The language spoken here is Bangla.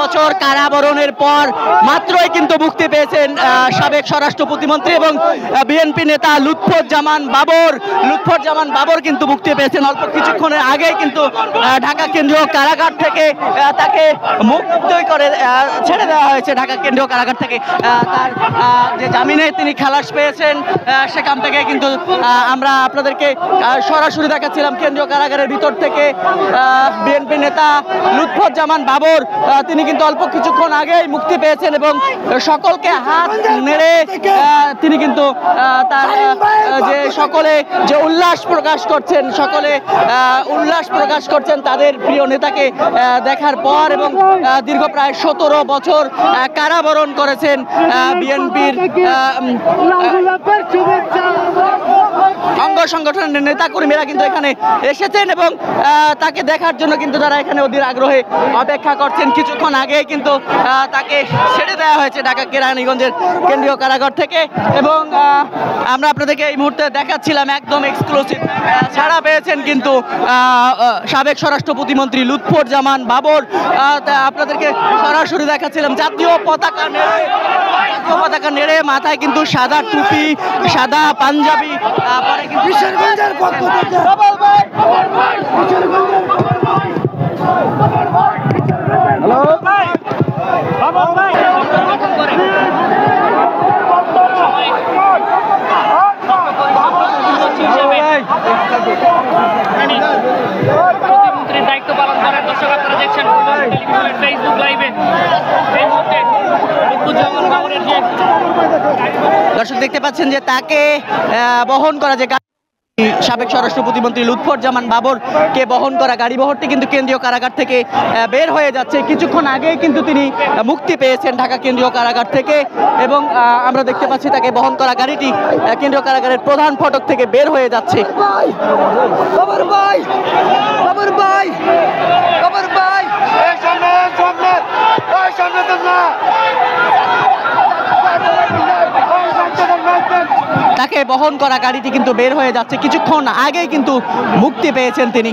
বছর কারাবরণের পর মাত্রই কিন্তু মুক্তি পেয়েছেন সাবেক স্বরাষ্ট্র প্রতিমন্ত্রী এবং বিএনপি নেতা লুৎফুজ্জামান বাবর কিন্তু মুক্তি পেয়েছেন অল্প কিছুক্ষণের আগেই কিন্তু ঢাকা কেন্দ্রীয় কারাগার থেকে তাকে মুক্ত করে ছেড়ে দেওয়া হয়েছে। ঢাকা কেন্দ্রীয় কারাগার থেকে তার যে জামিনে তিনি খালাস পেয়েছেন সেখান থেকে কিন্তু আমরা আপনাদেরকে সরাসরি দেখাচ্ছিলাম কেন্দ্রীয় কারাগারের ভিতর থেকে বিএনপি নেতা লুৎফুজ্জামান বাবর তিনি কিন্তু অল্প কিছুক্ষণ আগেই মুক্তি পেয়েছেন এবং সকলকে হাত নেড়ে তিনি কিন্তু তার যে সকলে যে উল্লাস প্রকাশ করছেন তাদের প্রিয় নেতাকে দেখার পর এবং দীর্ঘ প্রায় 17 বছর কারাবরণ করেছেন বিএনপির অঙ্গ সংগঠনের নেতাকর্মীরা কিন্তু এখানে এসেছেন এবং তাকে দেখার জন্য কিন্তু তারা এখানে অধীর আগ্রহে অপেক্ষা করছেন। কিছুক্ষণ আগে কিন্তু তাকে ছেড়ে দেওয়া হয়েছে ঢাকা কেরানীগঞ্জের কেন্দ্রীয় কারাগার থেকে এবং আমরা আপনাদেরকে এই মুহূর্তে দেখাচ্ছিলাম একদম এক্সক্লুসিভ ছাড়া পেয়েছেন কিন্তু সাবেক স্বরাষ্ট্র প্রতিমন্ত্রী লুৎফুজ্জামান বাবর। আপনাদেরকে সরাসরি দেখাচ্ছিলাম জাতীয় পতাকা নেড়ে মাথায় কিন্তু সাদা টুপি সাদা পাঞ্জাবি পরে কিন্তু প্রতিমন্ত্রীর দায়িত্ব পালন করেন। দর্শক আপনারা দেখছেন ফেসবুক লাইভে দর্শক দেখতে পাচ্ছেন যে তাকে বহন করা যে সাবেক স্বরাষ্ট্র প্রতিমন্ত্রী লুৎফুজ্জামান বাবরকে বহন করা গাড়ি বহরটি কিন্তু কেন্দ্রীয় কারাগার থেকে বের হয়ে যাচ্ছে। কিছুক্ষণ আগেই কিন্তু তিনি মুক্তি পেয়েছেন ঢাকা কেন্দ্রীয় কারাগার থেকে এবং আমরা দেখতে পাচ্ছি তাকে বহন করা গাড়িটি কেন্দ্রীয় কারাগারের প্রধান ফটক থেকে বের হয়ে যাচ্ছে। তাকে বহন করা গাড়িটি কিন্তু বের হয়ে যাচ্ছে। কিছুক্ষণ আগেই কিন্তু মুক্তি পেয়েছেন তিনি।